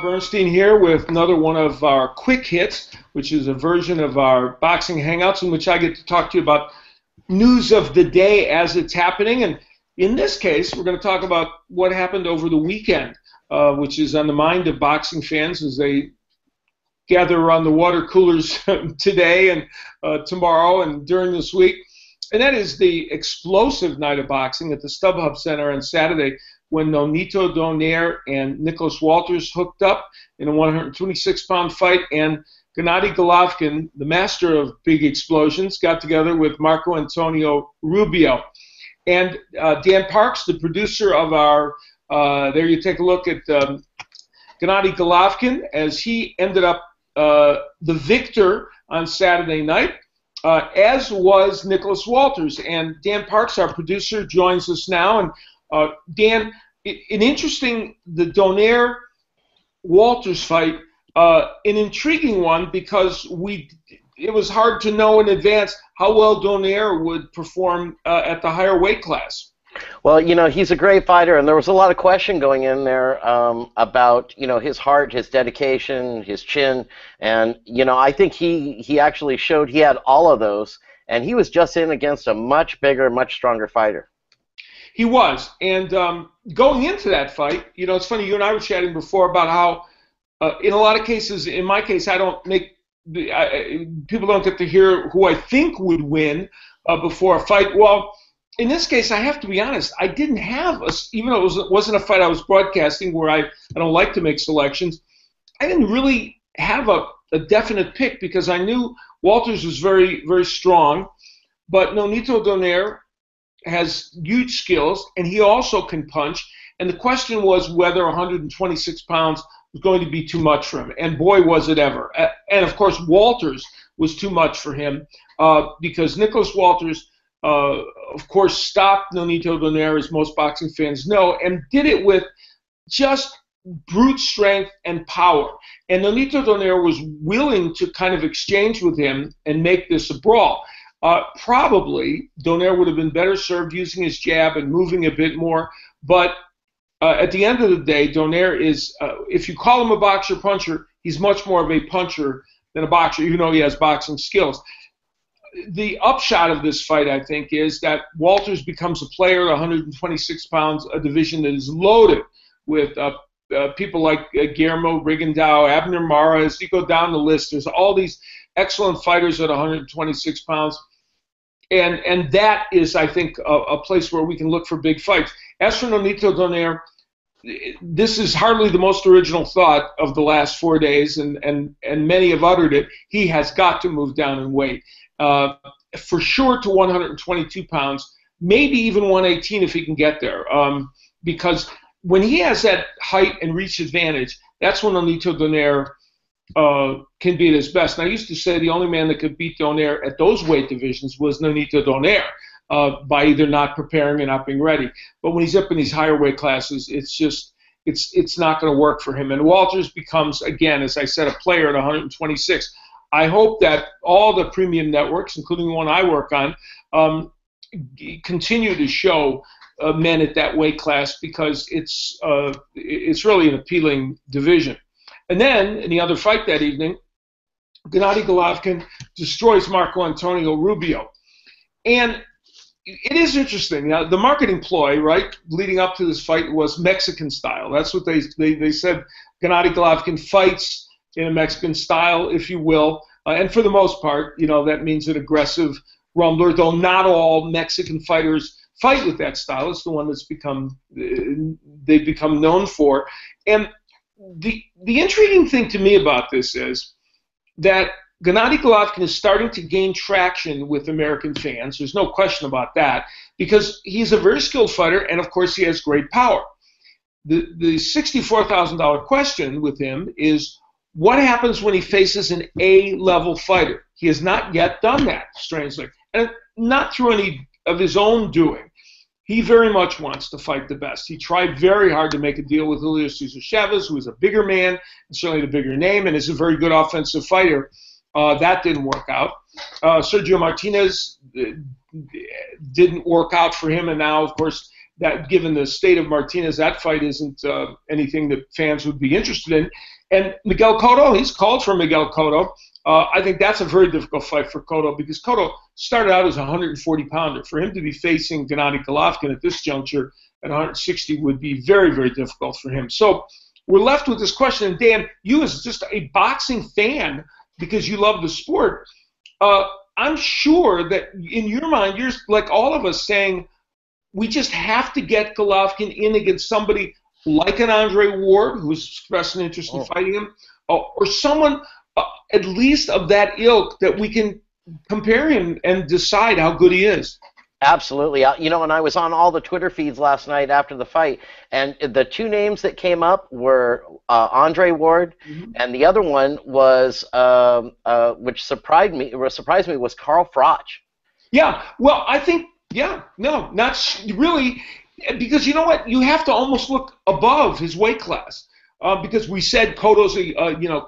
Bernstein here with another one of our quick hits, which is a version of our boxing hangouts in which I get to talk to you about news of the day as it's happening. And in this case, we're going to talk about what happened over the weekend, which is on the mind of boxing fans as they gather around the water coolers today and tomorrow and during this week. And that is the explosive night of boxing at the StubHub Center on Saturday, when Nonito Donaire and Nicholas Walters hooked up in a 126-pound fight, and Gennady Golovkin, the master of big explosions, got together with Marco Antonio Rubio. And Dan Parks, the producer of our, there you take a look at Gennady Golovkin, as he ended up the victor on Saturday night, as was Nicholas Walters. And Dan Parks, our producer, joins us now. And Dan, an interesting, the Donaire-Walters fight, an intriguing one because it was hard to know in advance how well Donaire would perform at the higher weight class. Well, you know, he's a great fighter, and there was a lot of question going in there about, you know, his heart, his dedication, his chin, and, you know, I think he actually showed he had all of those, and he was just in against a much bigger, much stronger fighter. He was, and going into that fight, you know, it's funny, you and I were chatting before about how, in a lot of cases, in my case, people don't get to hear who I think would win before a fight. Well, in this case, I have to be honest, I didn't have, even though it wasn't a fight I was broadcasting where I don't like to make selections, I didn't really have a definite pick because I knew Walters was very, very strong, but Nonito Donaire has huge skills, and he also can punch. And the question was whether 126 pounds was going to be too much for him. And boy, was it ever. And, of course, Walters was too much for him because Nicholas Walters, of course, stopped Nonito Donaire, as most boxing fans know, and did it with just brute strength and power. And Nonito Donaire was willing to kind of exchange with him and make this a brawl. Probably Donaire would have been better served using his jab and moving a bit more, but at the end of the day, Donaire is, if you call him a boxer-puncher, he's much more of a puncher than a boxer, even though he has boxing skills. The upshot of this fight, I think, is that Walters becomes a player at 126 pounds, a division that is loaded with people like Guillermo Rigondeaux, Abner Mara. As you go down the list, there's all these excellent fighters at 126 pounds. And that is, I think, a place where we can look for big fights. As for Nonito Donaire, this is hardly the most original thought of the last 4 days, and many have uttered it. He has got to move down in weight. For sure to 122 pounds, maybe even 118 if he can get there. Because when he has that height and reach advantage, that's when Nonito Donaire can be at his best. And I used to say the only man that could beat Donaire at those weight divisions was Nonito Donaire by either not preparing or not being ready. But when he's up in these higher weight classes, it's not going to work for him. And Walters becomes, again, as I said, a player at 126. I hope that all the premium networks, including the one I work on, continue to show men at that weight class because it's really an appealing division. And then, in the other fight that evening, Gennady Golovkin destroys Marco Antonio Rubio. And it is interesting. Now, the marketing ploy, right, leading up to this fight was Mexican style. That's what they said. Gennady Golovkin fights in a Mexican style, if you will. And for the most part, you know, that means an aggressive rumbler, though not all Mexican fighters fight with that style. It's the one that's they've become known for. And the intriguing thing to me about this is that Gennady Golovkin is starting to gain traction with American fans. There's no question about that, because he's a very skilled fighter, and of course he has great power. The $64,000 question with him is, what happens when he faces an A-level fighter? He has not yet done that, strangely, and not through any of his own doing. He very much wants to fight the best. He tried very hard to make a deal with Julio Cesar Chavez, who is a bigger man, and certainly the bigger name, and is a very good offensive fighter. That didn't work out. Sergio Martinez didn't work out for him, and now, of course, that given the state of Martinez, that fight isn't anything that fans would be interested in. And Miguel Cotto, he's called for Miguel Cotto. I think that's a very difficult fight for Cotto because Cotto started out as a 140-pounder. For him to be facing Gennady Golovkin at this juncture at 160 would be very, very difficult for him. So we're left with this question. And Dan, you as just a boxing fan, because you love the sport, I'm sure that in your mind, you're like all of us saying, we just have to get Golovkin in against somebody like an Andre Ward, who's expressed an interest in fighting him, or someone at least of that ilk that we can compare him and decide how good he is. Absolutely. You know, and I was on all the Twitter feeds last night after the fight, and the two names that came up were Andre Ward, and the other one was, which surprised me, was Carl Froch. Yeah, well, I think, not really, because you know what? You have to almost look above his weight class. Because we said Cotto's,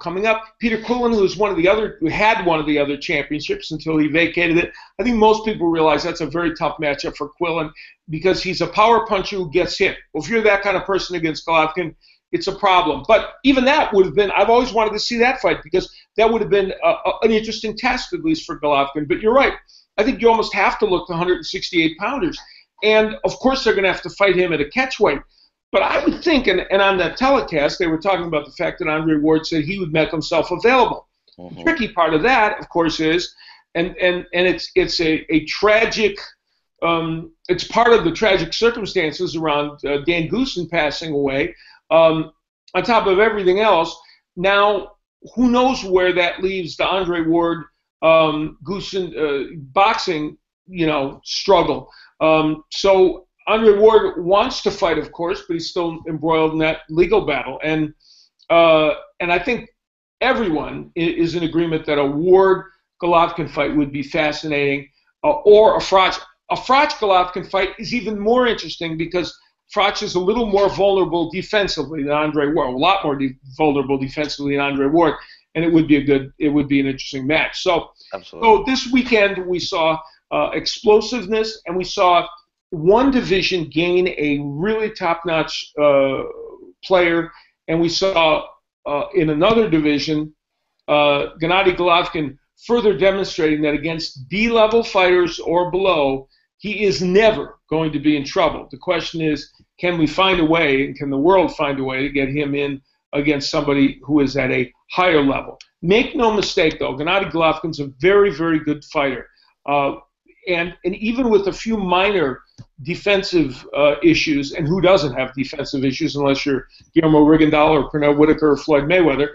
coming up. Peter Quillen, who had one of the other championships until he vacated it. I think most people realize that's a very tough matchup for Quillen because he's a power puncher who gets hit. Well, if you're that kind of person against Golovkin, it's a problem. But even that would have been, I've always wanted to see that fight because that would have been an interesting test, at least for Golovkin. But you're right. I think you almost have to look to 168 pounders. And, of course, they're going to have to fight him at a catch weight. But I would think, and on that telecast, they were talking about the fact that Andre Ward said he would make himself available. The tricky part of that, of course, is, and it's a tragic, it's part of the tragic circumstances around Dan Goossen passing away. On top of everything else, now who knows where that leaves the Andre Ward Goossen boxing, struggle. So Andre Ward wants to fight, of course, but he's still embroiled in that legal battle. And I think everyone is in agreement that a Ward-Golovkin fight would be fascinating, or a Froch-Golovkin fight is even more interesting because Froch is a little more vulnerable defensively than Andre Ward, a lot more vulnerable defensively than Andre Ward, and it would be an interesting match. So, absolutely. So this weekend we saw explosiveness, and we saw one division gain a really top-notch player, and we saw in another division Gennady Golovkin further demonstrating that against D-level fighters or below, he is never going to be in trouble. The question is, can we find a way, and can the world find a way to get him in against somebody who is at a higher level? Make no mistake, though, Gennady Golovkin's a very, very good fighter. And even with a few minor defensive issues, and who doesn't have defensive issues unless you're Guillermo Rigondeaux or Pernell Whitaker or Floyd Mayweather,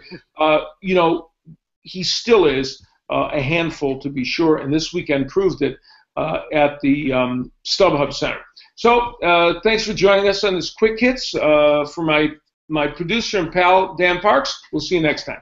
he still is a handful to be sure, and this weekend proved it at the StubHub Center. So thanks for joining us on this Quick Hits. For my producer and pal, Dan Parks, we'll see you next time.